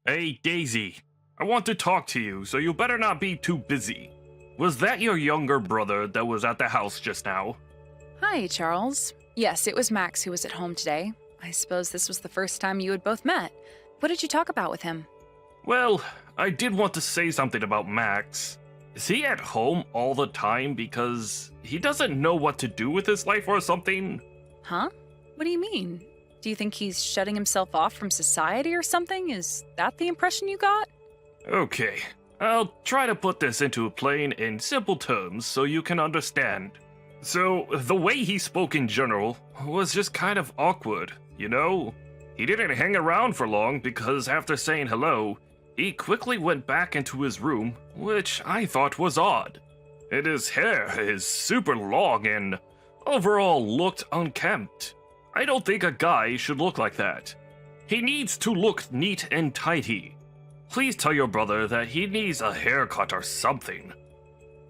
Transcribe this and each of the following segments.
Hey, Daisy. I want to talk to you, so you better not be too busy. Was that your younger brother that was at the house just now? Hi, Charles. Yes, it was Max who was at home today. I suppose this was the first time you had both met. What did you talk about with him? Well, I did want to say something about Max. Is he at home all the time because he doesn't know what to do with his life or something? Huh? What do you mean? Do you think he's shutting himself off from society or something? Is that the impression you got? Okay, I'll try to put this into plain and simple terms so you can understand. So, the way he spoke in general was just kind of awkward, you know? He didn't hang around for long because after saying hello, he quickly went back into his room, which I thought was odd. And his hair is super long and overall looked unkempt. I don't think a guy should look like that. He needs to look neat and tidy. Please tell your brother that he needs a haircut or something.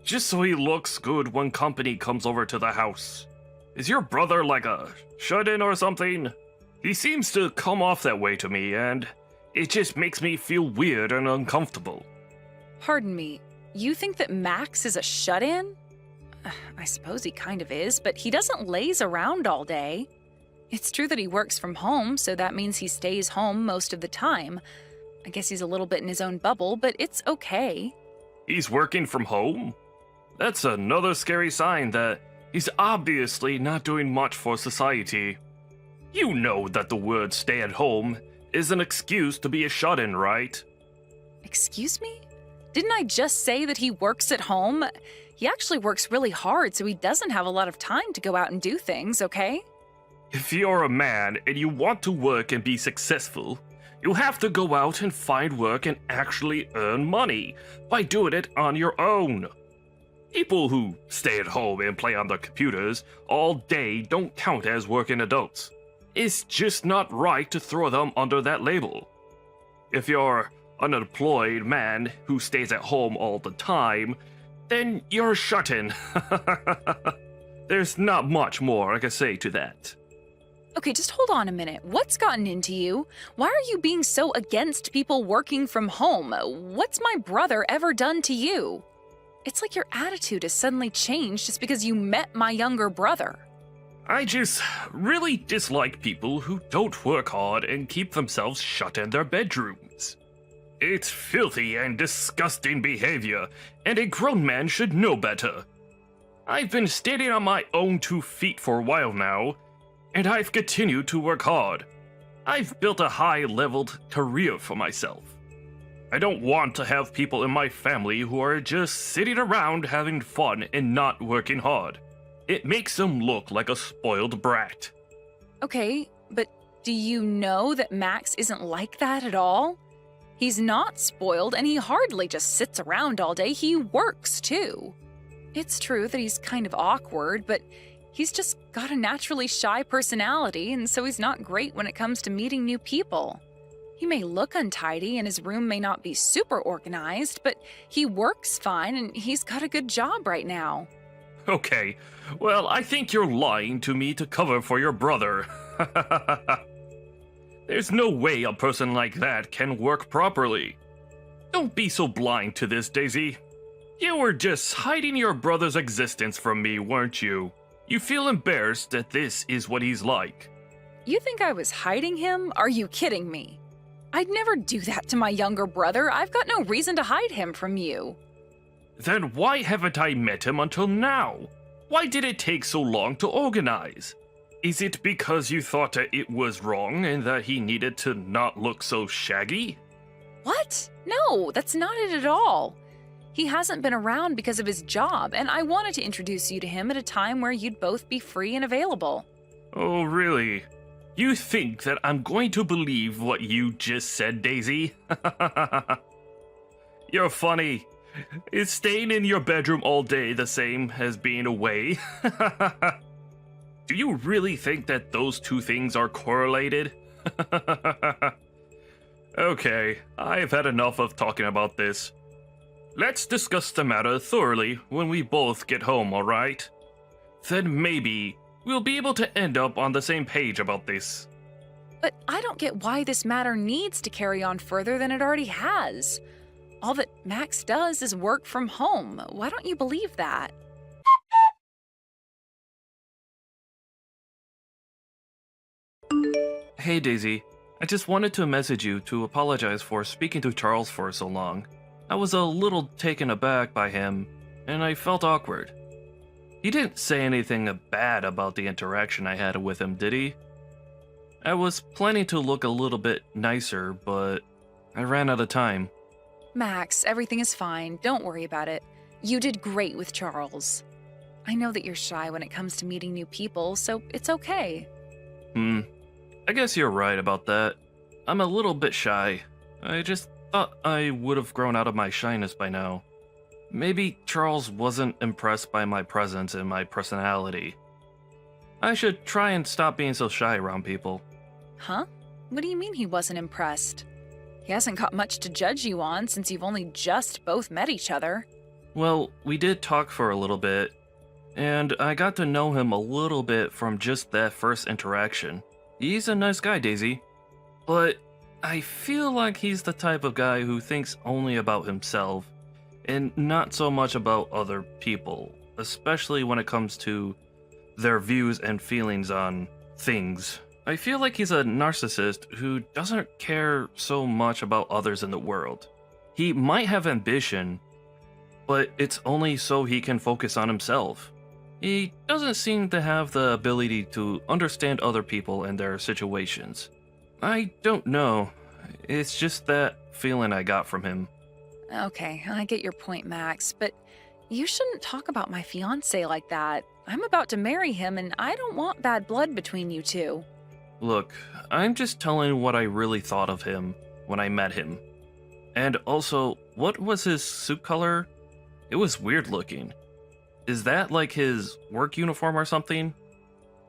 Just so he looks good when company comes over to the house. Is your brother like a shut-in or something? He seems to come off that way to me, and it just makes me feel weird and uncomfortable. Pardon me, you think that Max is a shut-in? I suppose he kind of is, but he doesn't laze around all day. It's true that he works from home, so that means he stays home most of the time. I guess he's a little bit in his own bubble, but it's okay. He's working from home? That's another scary sign that he's obviously not doing much for society. You know that the word stay at home is an excuse to be a shut-in, right? Excuse me? Didn't I just say that he works at home? He actually works really hard, so he doesn't have a lot of time to go out and do things, okay? If you're a man and you want to work and be successful, you have to go out and find work and actually earn money by doing it on your own. People who stay at home and play on their computers all day don't count as working adults. It's just not right to throw them under that label. If you're an unemployed man who stays at home all the time, then you're shut-in. There's not much more I can say to that. Okay, just hold on a minute. What's gotten into you? Why are you being so against people working from home? What's my brother ever done to you? It's like your attitude has suddenly changed just because you met my younger brother. I just really dislike people who don't work hard and keep themselves shut in their bedrooms. It's filthy and disgusting behavior, and a grown man should know better. I've been standing on my own 2 feet for a while now, and I've continued to work hard. I've built a high-leveled career for myself. I don't want to have people in my family who are just sitting around having fun and not working hard. It makes them look like a spoiled brat. Okay, but do you know that Max isn't like that at all? He's not spoiled, and he hardly just sits around all day. He works, too. It's true that he's kind of awkward, but he's just got a naturally shy personality, and so he's not great when it comes to meeting new people. He may look untidy and his room may not be super organized, but he works fine and he's got a good job right now. Okay, well, I think you're lying to me to cover for your brother. There's no way a person like that can work properly. Don't be so blind to this, Daisy. You were just hiding your brother's existence from me, weren't you? You feel embarrassed that this is what he's like. You think I was hiding him? Are you kidding me? I'd never do that to my younger brother. I've got no reason to hide him from you. Then why haven't I met him until now? Why did it take so long to organize? Is it because you thought that it was wrong and that he needed to not look so shaggy? What? No, that's not it at all. He hasn't been around because of his job, and I wanted to introduce you to him at a time where you'd both be free and available. Oh, really? You think that I'm going to believe what you just said, Daisy? You're funny. Is staying in your bedroom all day the same as being away? Do you really think that those two things are correlated? Okay, I've had enough of talking about this. Let's discuss the matter thoroughly when we both get home, alright? Then maybe we'll be able to end up on the same page about this. But I don't get why this matter needs to carry on further than it already has. All that Max does is work from home. Why don't you believe that? Hey Daisy, I just wanted to message you to apologize for speaking to Charles for so long. I was a little taken aback by him, and I felt awkward. He didn't say anything bad about the interaction I had with him, did he? I was planning to look a little bit nicer, but I ran out of time. Max, everything is fine. Don't worry about it. You did great with Charles. I know that you're shy when it comes to meeting new people, so it's okay. I guess you're right about that. I'm a little bit shy. I just thought I would have grown out of my shyness by now. Maybe Charles wasn't impressed by my presence and my personality. I should try and stop being so shy around people. Huh? What do you mean he wasn't impressed? He hasn't got much to judge you on since you've only just both met each other. Well, we did talk for a little bit, and I got to know him a little bit from just that first interaction. He's a nice guy, Daisy. But I feel like he's the type of guy who thinks only about himself, and not so much about other people, especially when it comes to their views and feelings on things. I feel like he's a narcissist who doesn't care so much about others in the world. He might have ambition, but it's only so he can focus on himself. He doesn't seem to have the ability to understand other people and their situations. I don't know. It's just that feeling I got from him. Okay, I get your point, Max, but you shouldn't talk about my fiancé like that. I'm about to marry him, and I don't want bad blood between you two. Look, I'm just telling what I really thought of him when I met him. And also, what was his suit color? It was weird looking. Is that like his work uniform or something?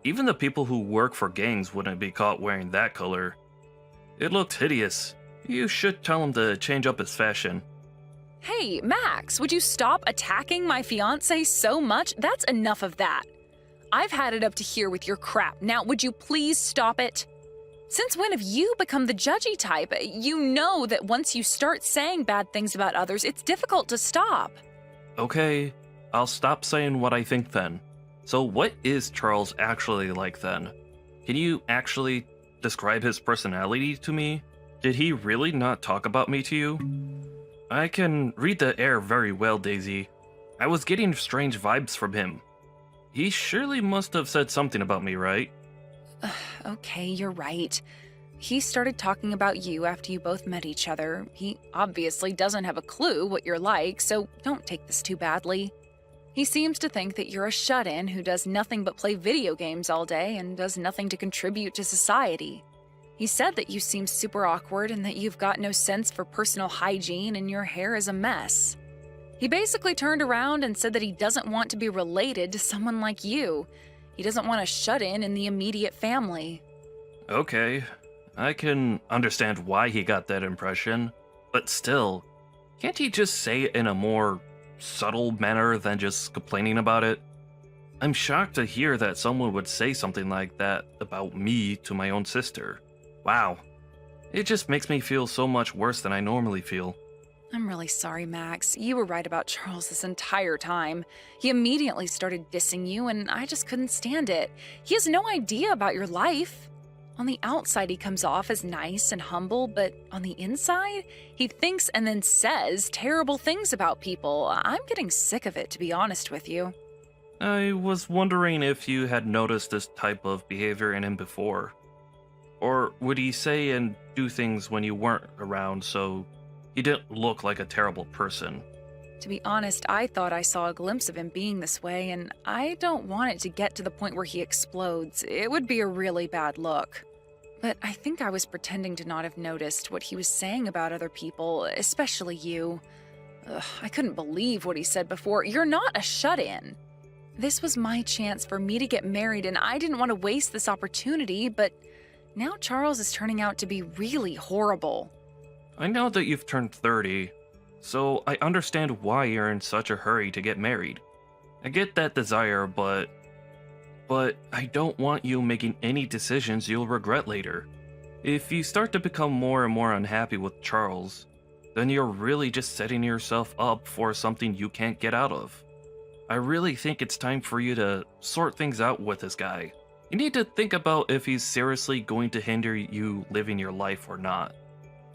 Even the people who work for gangs wouldn't be caught wearing that color. It looked hideous. You should tell him to change up his fashion. Hey, Max, would you stop attacking my fiancé so much? That's enough of that. I've had it up to here with your crap. Now, would you please stop it? Since when have you become the judgy type? You know that once you start saying bad things about others, it's difficult to stop. Okay, I'll stop saying what I think then. So what is Charles actually like then? Can you actually describe his personality to me? Did he really not talk about me to you? I can read the air very well, Daisy. I was getting strange vibes from him. He surely must have said something about me, right? Okay, you're right. He started talking about you after you both met each other. He obviously doesn't have a clue what you're like, so don't take this too badly. He seems to think that you're a shut-in who does nothing but play video games all day and does nothing to contribute to society. He said that you seem super awkward and that you've got no sense for personal hygiene and your hair is a mess. He basically turned around and said that he doesn't want to be related to someone like you. He doesn't want a shut-in in the immediate family. Okay, I can understand why he got that impression, but still, can't he just say it in a more subtle manner than just complaining about it? I'm shocked to hear that someone would say something like that about me to my own sister. Wow, it just makes me feel so much worse than I normally feel. I'm really sorry, Max. You were right about Charles this entire time. He immediately started dissing you, and I just couldn't stand it. He has no idea about your life. On the outside, he comes off as nice and humble, but on the inside, he thinks and then says terrible things about people. I'm getting sick of it, to be honest with you. I was wondering if you had noticed this type of behavior in him before. Or would he say and do things when you weren't around so he didn't look like a terrible person? To be honest, I thought I saw a glimpse of him being this way, and I don't want it to get to the point where he explodes. It would be a really bad look. But I think I was pretending to not have noticed what he was saying about other people, especially you. I couldn't believe what he said before. You're not a shut-in. This was my chance for me to get married, and I didn't want to waste this opportunity, but now Charles is turning out to be really horrible. I know that you've turned 30, so I understand why you're in such a hurry to get married. I get that desire, but I don't want you making any decisions you'll regret later. If you start to become more and more unhappy with Charles, then you're really just setting yourself up for something you can't get out of. I really think it's time for you to sort things out with this guy. You need to think about if he's seriously going to hinder you living your life or not.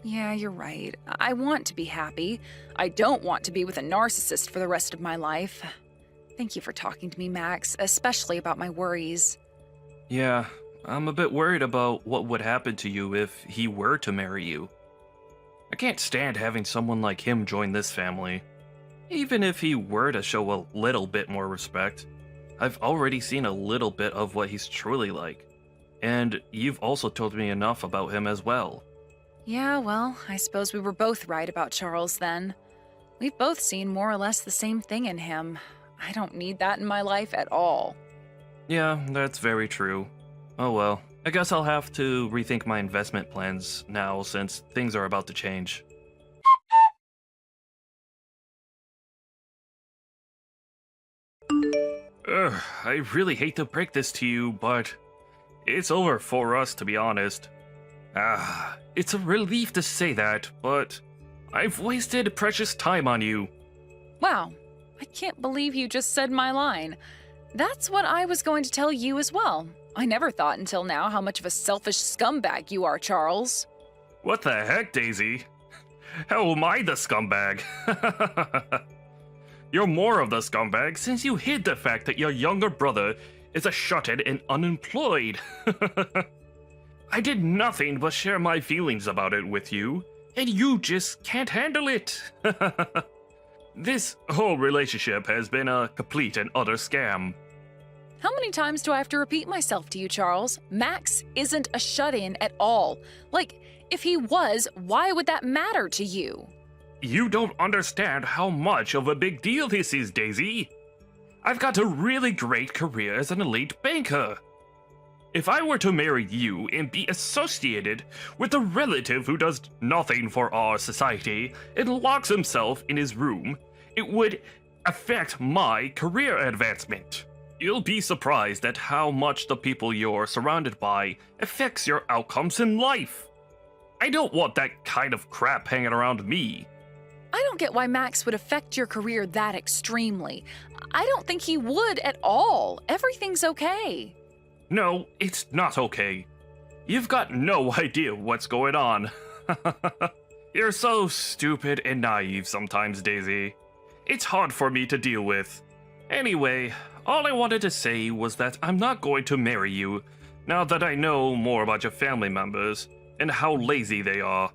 Yeah, you're right. I want to be happy. I don't want to be with a narcissist for the rest of my life. Thank you for talking to me, Max, especially about my worries. Yeah, I'm a bit worried about what would happen to you if he were to marry you. I can't stand having someone like him join this family. Even if he were to show a little bit more respect, I've already seen a little bit of what he's truly like. And you've also told me enough about him as well. Yeah, well, I suppose we were both right about Charles then. We've both seen more or less the same thing in him. I don't need that in my life at all. Yeah, that's very true. Oh well, I guess I'll have to rethink my investment plans now since things are about to change. I really hate to break this to you, but it's over for us, to be honest. It's a relief to say that, but I've wasted precious time on you. Wow, I can't believe you just said my line. That's what I was going to tell you as well. I never thought until now how much of a selfish scumbag you are, Charles. What the heck, Daisy? How am I the scumbag? You're more of the scumbag since you hid the fact that your younger brother is a shut-in and unemployed. I did nothing but share my feelings about it with you, and you just can't handle it. This whole relationship has been a complete and utter scam. How many times do I have to repeat myself to you, Charles? Max isn't a shut-in at all. Like, if he was, why would that matter to you? You don't understand how much of a big deal this is, Daisy. I've got a really great career as an elite banker. If I were to marry you and be associated with a relative who does nothing for our society and locks himself in his room, it would affect my career advancement. You'll be surprised at how much the people you're surrounded by affects your outcomes in life. I don't want that kind of crap hanging around me. I don't get why Max would affect your career that extremely. I don't think he would at all. Everything's okay. No, it's not okay. You've got no idea what's going on. You're so stupid and naive sometimes, Daisy. It's hard for me to deal with. Anyway, all I wanted to say was that I'm not going to marry you now that I know more about your family members and how lazy they are.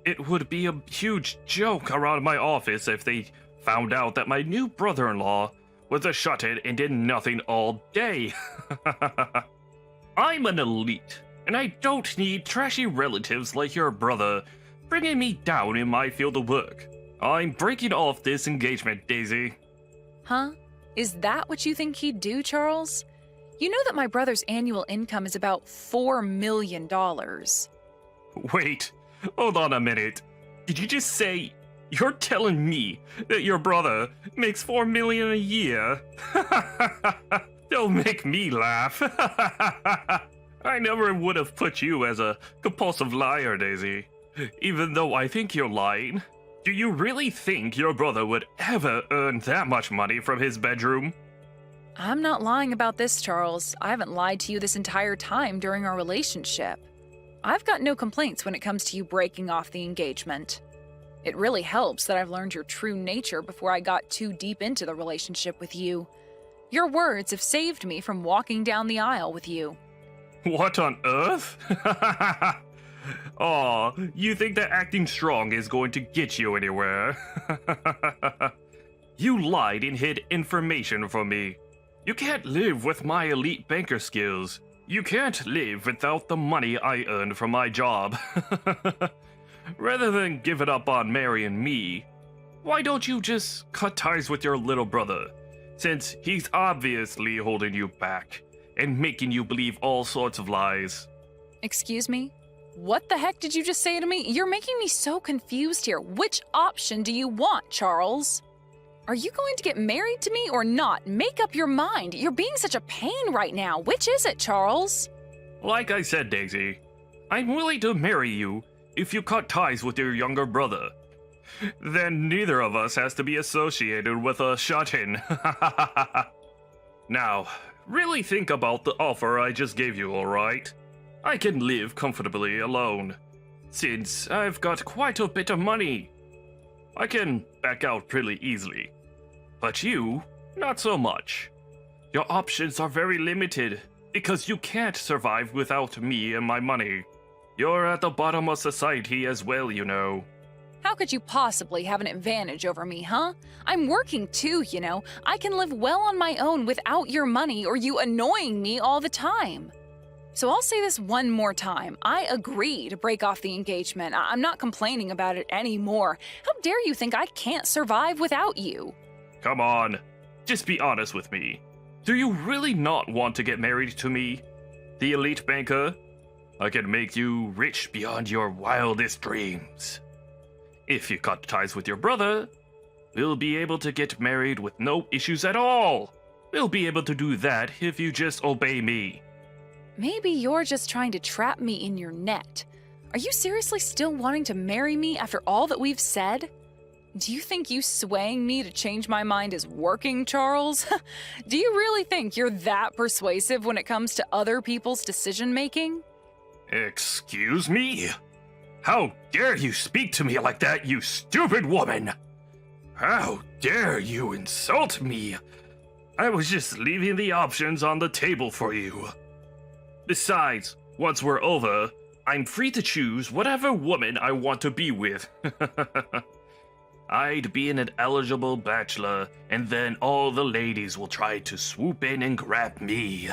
It would be a huge joke around my office if they found out that my new brother-in-law was a shut-in and did nothing all day. I'm an elite, and I don't need trashy relatives like your brother bringing me down in my field of work. I'm breaking off this engagement, Daisy. Huh? Is that what you think he'd do, Charles? You know that my brother's annual income is about $4 million. Wait, hold on a minute. Did you just say you're telling me that your brother makes $4 million a year? Don't make me laugh. I never would have put you as a compulsive liar, Daisy. Even though I think you're lying. Do you really think your brother would ever earn that much money from his bedroom? I'm not lying about this, Charles. I haven't lied to you this entire time during our relationship. I've got no complaints when it comes to you breaking off the engagement. It really helps that I've learned your true nature before I got too deep into the relationship with you. Your words have saved me from walking down the aisle with you. What on earth? Aw, you think that acting strong is going to get you anywhere? You lied and hid information from me. You can't live with my elite banker skills. You can't live without the money I earned from my job. Rather than give it up on marrying me, why don't you just cut ties with your little brother, since he's obviously holding you back and making you believe all sorts of lies? Excuse me? What the heck did you just say to me? You're making me so confused here. Which option do you want, Charles? Are you going to get married to me or not? Make up your mind. You're being such a pain right now. Which is it, Charles? Like I said, Daisy, I'm willing to marry you if you cut ties with your younger brother. Then neither of us has to be associated with a shut-in. Now, really think about the offer I just gave you, alright? I can live comfortably alone, since I've got quite a bit of money. I can back out pretty easily. But you, not so much. Your options are very limited, because you can't survive without me and my money. You're at the bottom of society as well, you know. How could you possibly have an advantage over me, huh? I'm working too, you know. I can live well on my own without your money or you annoying me all the time. So I'll say this one more time. I agree to break off the engagement. I'm not complaining about it anymore. How dare you think I can't survive without you? Come on, just be honest with me. Do you really not want to get married to me, the elite banker? I can make you rich beyond your wildest dreams. If you cut ties with your brother, we'll be able to get married with no issues at all. We'll be able to do that if you just obey me. Maybe you're just trying to trap me in your net. Are you seriously still wanting to marry me after all that we've said? Do you think you swaying me to change my mind is working, Charles? Do you really think you're that persuasive when it comes to other people's decision-making? Excuse me? How dare you speak to me like that, you stupid woman? How dare you insult me? I was just leaving the options on the table for you. Besides, once we're over, I'm free to choose whatever woman I want to be with. I'd be an eligible bachelor, and then all the ladies will try to swoop in and grab me.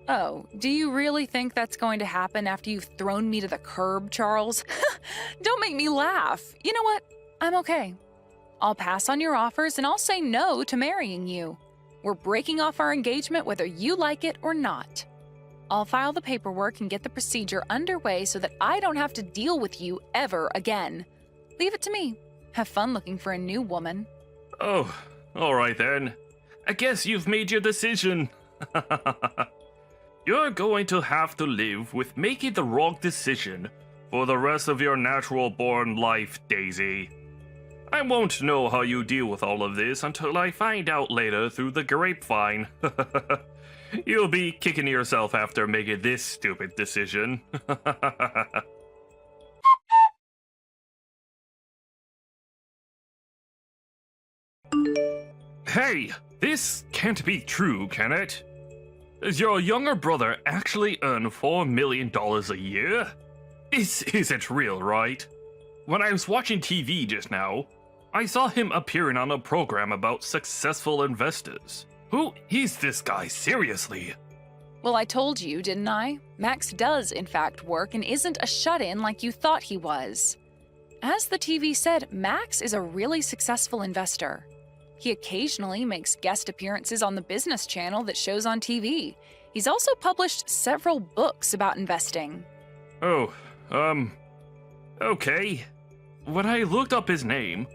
Oh, do you really think that's going to happen after you've thrown me to the curb, Charles? Don't make me laugh. You know what? I'm okay. I'll pass on your offers and I'll say no to marrying you. We're breaking off our engagement whether you like it or not. I'll file the paperwork and get the procedure underway so that I don't have to deal with you ever again. Leave it to me. Have fun looking for a new woman. Oh, alright then. I guess you've made your decision. You're going to have to live with making the wrong decision for the rest of your natural-born life, Daisy. I won't know how you deal with all of this until I find out later through the grapevine. You'll be kicking yourself after making this stupid decision. Hey, this can't be true, can it? Does your younger brother actually earn $4 million a year? This isn't real, right? When I was watching TV just now, I saw him appearing on a program about successful investors. Who is this guy, seriously? Well, I told you, didn't I? Max does, in fact, work and isn't a shut-in like you thought he was. As the TV said, Max is a really successful investor. He occasionally makes guest appearances on the business channel that shows on TV. He's also published several books about investing. Oh, okay. When I looked up his name,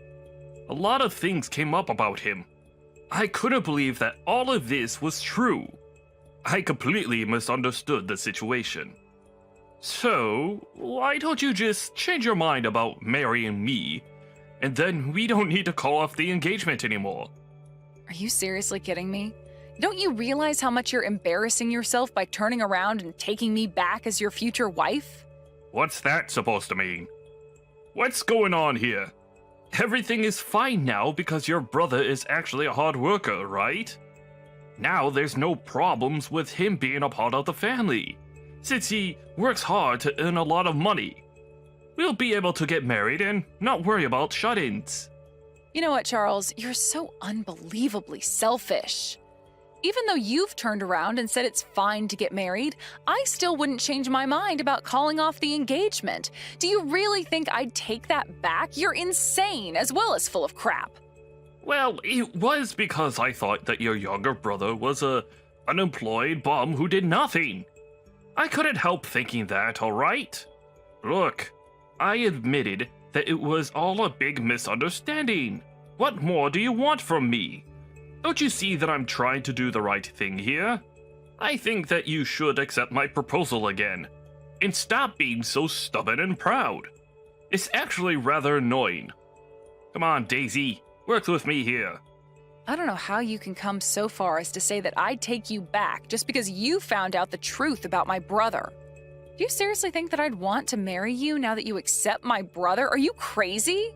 a lot of things came up about him. I couldn't believe that all of this was true. I completely misunderstood the situation. So, why don't you just change your mind about marrying me, and then we don't need to call off the engagement anymore? Are you seriously kidding me? Don't you realize how much you're embarrassing yourself by turning around and taking me back as your future wife? What's that supposed to mean? What's going on here? Everything is fine now because your brother is actually a hard worker, right? Now there's no problems with him being a part of the family, since he works hard to earn a lot of money. We'll be able to get married and not worry about shut-ins. You know what, Charles? You're so unbelievably selfish. Even though you've turned around and said it's fine to get married, I still wouldn't change my mind about calling off the engagement. Do you really think I'd take that back? You're insane, as well as full of crap. Well, it was because I thought that your younger brother was a unemployed bum who did nothing. I couldn't help thinking that, alright? Look, I admitted that it was all a big misunderstanding. What more do you want from me? Don't you see that I'm trying to do the right thing here? I think that you should accept my proposal again, and stop being so stubborn and proud. It's actually rather annoying. Come on, Daisy, work with me here. I don't know how you can come so far as to say that I'd take you back just because you found out the truth about my brother. Do you seriously think that I'd want to marry you now that you accept my brother? Are you crazy?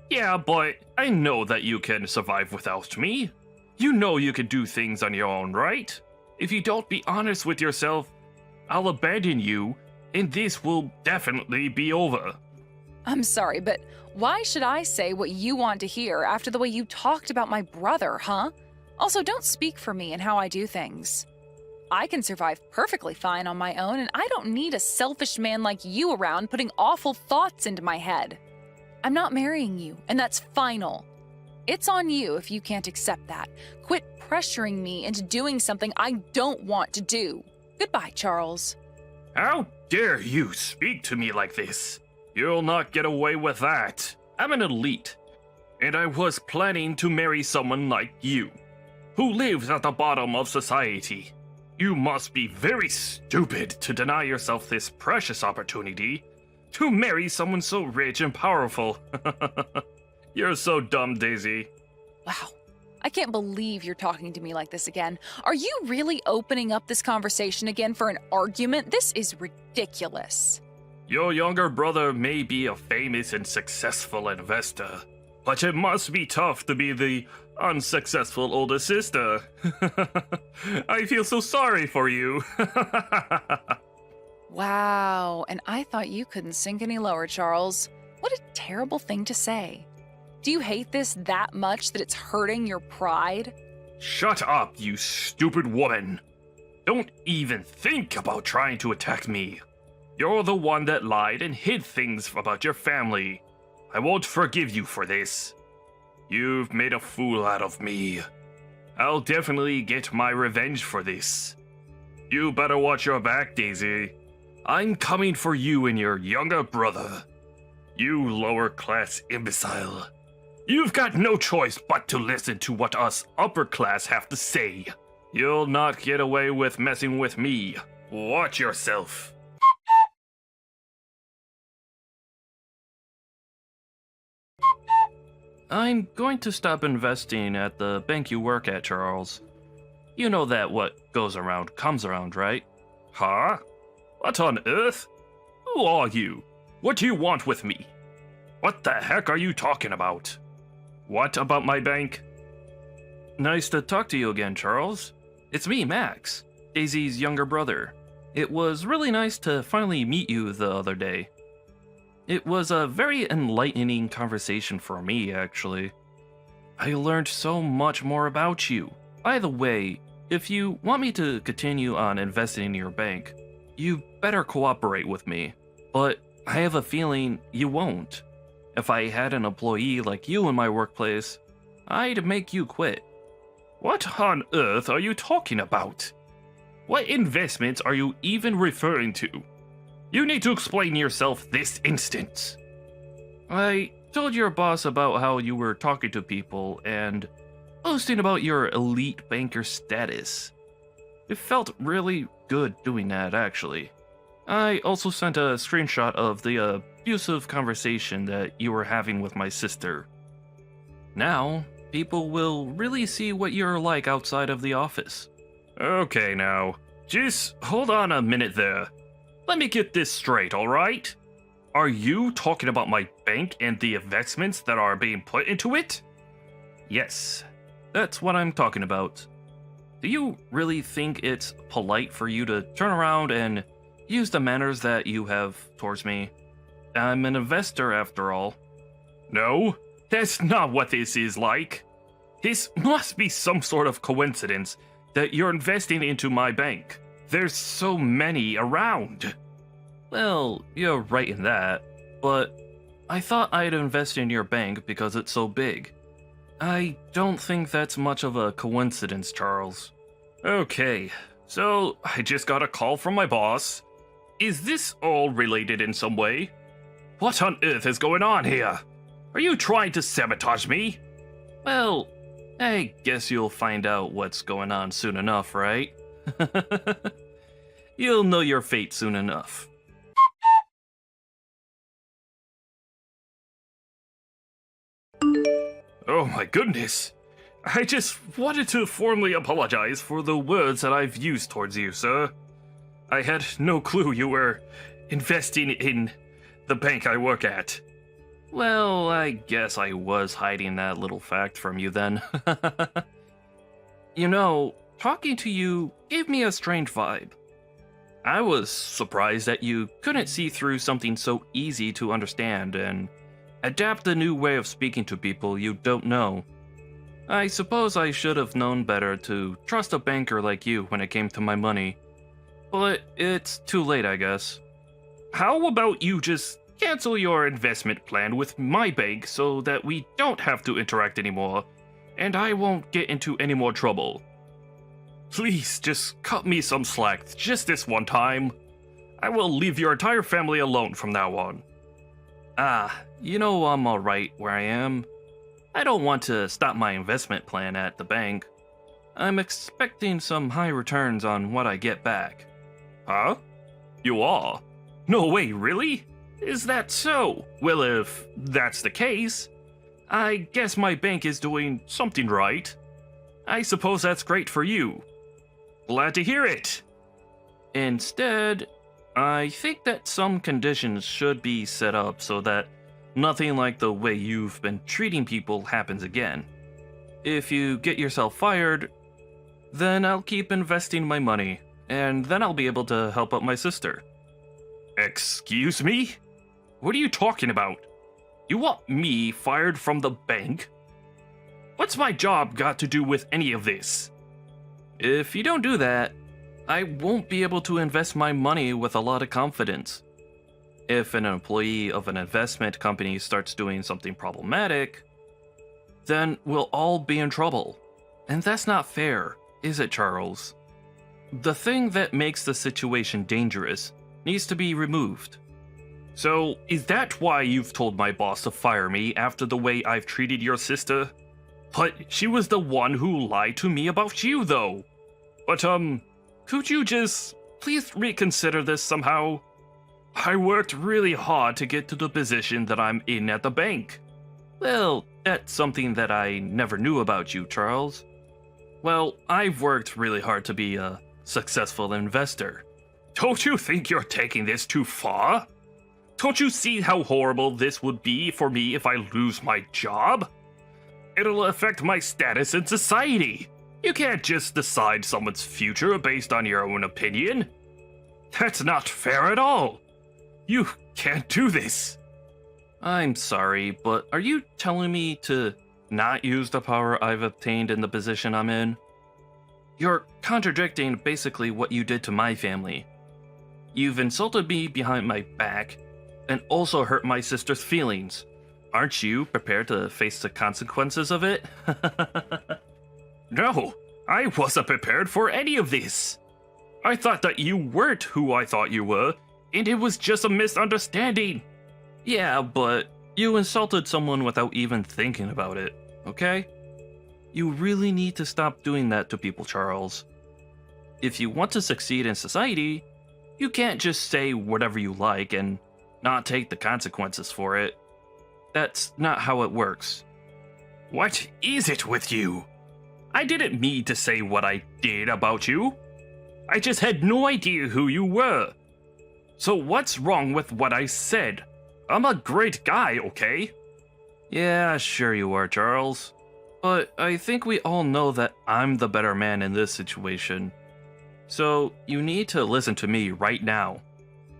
Yeah, but I know that you can survive without me. You know you can do things on your own, right? If you don't be honest with yourself, I'll abandon you, and this will definitely be over. I'm sorry, but why should I say what you want to hear after the way you talked about my brother, huh? Also, don't speak for me and how I do things. I can survive perfectly fine on my own, and I don't need a selfish man like you around putting awful thoughts into my head. I'm not marrying you, and that's final. It's on you if you can't accept that. Quit pressuring me into doing something I don't want to do. Goodbye, Charles. How dare you speak to me like this? You'll not get away with that. I'm an elite, and I was planning to marry someone like you, who lives at the bottom of society. You must be very stupid to deny yourself this precious opportunity to marry someone so rich and powerful. You're so dumb, Daisy. Wow. I can't believe you're talking to me like this again. Are you really opening up this conversation again for an argument? This is ridiculous. Your younger brother may be a famous and successful investor, but it must be tough to be the unsuccessful older sister. I feel so sorry for you. Wow, and I thought you couldn't sink any lower, Charles. What a terrible thing to say. Do you hate this that much that it's hurting your pride? Shut up, you stupid woman. Don't even think about trying to attack me. You're the one that lied and hid things about your family. I won't forgive you for this. You've made a fool out of me. I'll definitely get my revenge for this. You better watch your back, Daisy. I'm coming for you and your younger brother. You lower-class imbecile. You've got no choice but to listen to what us upper-class have to say. You'll not get away with messing with me. Watch yourself. I'm going to stop investing at the bank you work at, Charles. You know that what goes around comes around, right? Huh? What on earth? Who are you? What do you want with me? What the heck are you talking about? What about my bank? Nice to talk to you again, Charles. It's me, Max, Daisy's younger brother. It was really nice to finally meet you the other day. It was a very enlightening conversation for me, actually. I learned so much more about you. By the way, if you want me to continue on investing in your bank, you better cooperate with me. But I have a feeling you won't. If I had an employee like you in my workplace, I'd make you quit. What on earth are you talking about? What investments are you even referring to? You need to explain yourself this instant. I told your boss about how you were talking to people and boasting about your elite banker status. It felt really good doing that, actually. I also sent a screenshot of the abusive conversation that you were having with my sister. Now, people will really see what you're like outside of the office. Okay, now, just hold on a minute there. Let me get this straight, alright? Are you talking about my bank and the investments that are being put into it? Yes, that's what I'm talking about. Do you really think it's polite for you to turn around and use the manners that you have towards me? I'm an investor, after all. No, that's not what this is like. This must be some sort of coincidence that you're investing into my bank. There's so many around. Well, you're right in that, but I thought I'd invest in your bank because it's so big. I don't think that's much of a coincidence, Charles. Okay, so I just got a call from my boss. Is this all related in some way? What on earth is going on here? Are you trying to sabotage me? Well, I guess you'll find out what's going on soon enough, right? You'll know your fate soon enough. Oh my goodness. I just wanted to formally apologize for the words that I've used towards you, sir. I had no clue you were investing in the bank I work at. Well, I guess I was hiding that little fact from you then. You know, talking to you gave me a strange vibe. I was surprised that you couldn't see through something so easy to understand and adapt a new way of speaking to people you don't know. I suppose I should have known better to trust a banker like you when it came to my money. But it's too late, I guess. How about you just cancel your investment plan with my bank so that we don't have to interact anymore, and I won't get into any more trouble. Please, just cut me some slack just this one time. I will leave your entire family alone from now on. You know I'm alright where I am. I don't want to stop my investment plan at the bank. I'm expecting some high returns on what I get back. Huh? You are? No way, really? Is that so? Well, if that's the case, I guess my bank is doing something right. I suppose that's great for you. Glad to hear it. Instead, I think that some conditions should be set up so that nothing like the way you've been treating people happens again. If you get yourself fired, then I'll keep investing my money, and then I'll be able to help out my sister. Excuse me? What are you talking about? You want me fired from the bank? What's my job got to do with any of this? If you don't do that, I won't be able to invest my money with a lot of confidence. If an employee of an investment company starts doing something problematic, then we'll all be in trouble. And that's not fair, is it, Charles? The thing that makes the situation dangerous needs to be removed. So, is that why you've told my boss to fire me after the way I've treated your sister? But she was the one who lied to me about you, though. But, could you just please reconsider this somehow? I worked really hard to get to the position that I'm in at the bank. Well, that's something that I never knew about you, Charles. Well, I've worked really hard to be a successful investor. Don't you think you're taking this too far? Don't you see how horrible this would be for me if I lose my job? It'll affect my status in society. You can't just decide someone's future based on your own opinion. That's not fair at all. You can't do this. I'm sorry, but are you telling me to not use the power I've obtained in the position I'm in? You're contradicting basically what you did to my family. You've insulted me behind my back and also hurt my sister's feelings. Aren't you prepared to face the consequences of it? No, I wasn't prepared for any of this. I thought that you weren't who I thought you were, and it was just a misunderstanding. Yeah, but you insulted someone without even thinking about it, okay? You really need to stop doing that to people, Charles. If you want to succeed in society, you can't just say whatever you like and not take the consequences for it. That's not how it works. What is it with you? I didn't mean to say what I did about you. I just had no idea who you were. So what's wrong with what I said? I'm a great guy, okay? Yeah, sure you are, Charles. But I think we all know that I'm the better man in this situation. So you need to listen to me right now.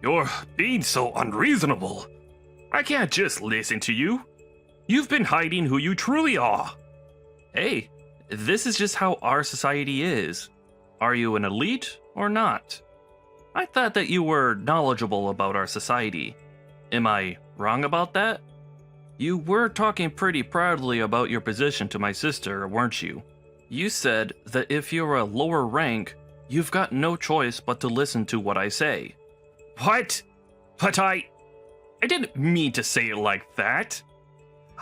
You're being so unreasonable. I can't just listen to you. You've been hiding who you truly are. Hey, this is just how our society is. Are you an elite or not? I thought that you were knowledgeable about our society. Am I wrong about that? You were talking pretty proudly about your position to my sister, weren't you? You said that if you're a lower rank, you've got no choice but to listen to what I say. What? But I didn't mean to say it like that.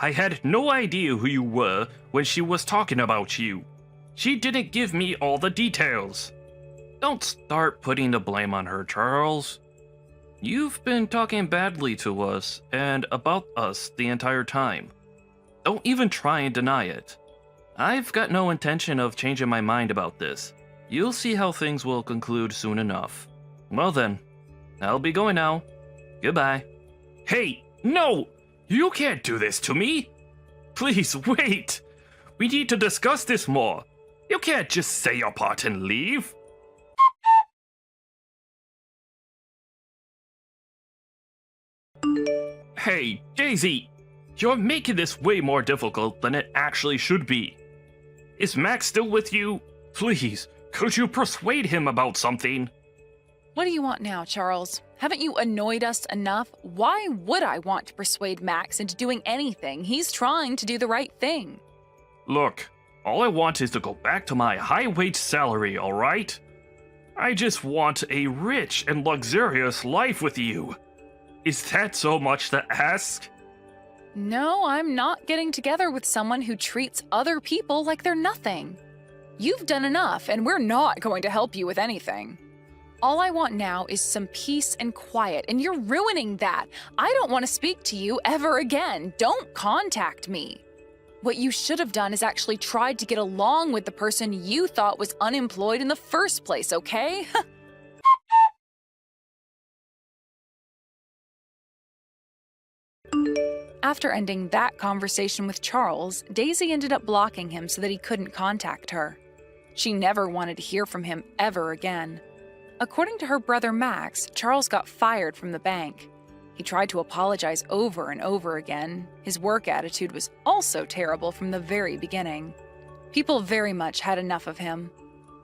I had no idea who you were when she was talking about you. She didn't give me all the details. Don't start putting the blame on her, Charles. You've been talking badly to us and about us the entire time. Don't even try and deny it. I've got no intention of changing my mind about this. You'll see how things will conclude soon enough. Well then, I'll be going now. Goodbye. Hey, no! You can't do this to me! Please, wait! We need to discuss this more. You can't just say your part and leave. Hey, Daisy! You're making this way more difficult than it actually should be. Is Max still with you? Please, could you persuade him about something? What do you want now, Charles? Haven't you annoyed us enough? Why would I want to persuade Max into doing anything? He's trying to do the right thing. Look, all I want is to go back to my high-wage salary, alright? I just want a rich and luxurious life with you. Is that so much to ask? No, I'm not getting together with someone who treats other people like they're nothing. You've done enough, and we're not going to help you with anything. All I want now is some peace and quiet, and you're ruining that. I don't want to speak to you ever again. Don't contact me. What you should have done is actually tried to get along with the person you thought was unemployed in the first place, okay? After ending that conversation with Charles, Daisy ended up blocking him so that he couldn't contact her. She never wanted to hear from him ever again. According to her brother Max, Charles got fired from the bank. He tried to apologize over and over again. His work attitude was also terrible from the very beginning. People very much had enough of him.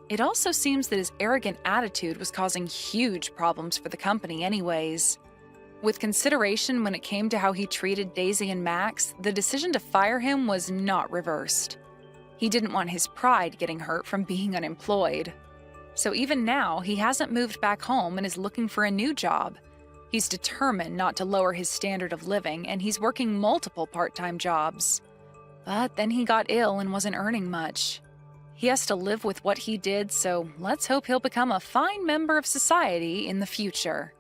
It also seems that his arrogant attitude was causing huge problems for the company anyways. With consideration when it came to how he treated Daisy and Max, the decision to fire him was not reversed. He didn't want his pride getting hurt from being unemployed. So even now, he hasn't moved back home and is looking for a new job. He's determined not to lower his standard of living, and he's working multiple part-time jobs. But then he got ill and wasn't earning much. He has to live with what he did, so let's hope he'll become a fine member of society in the future.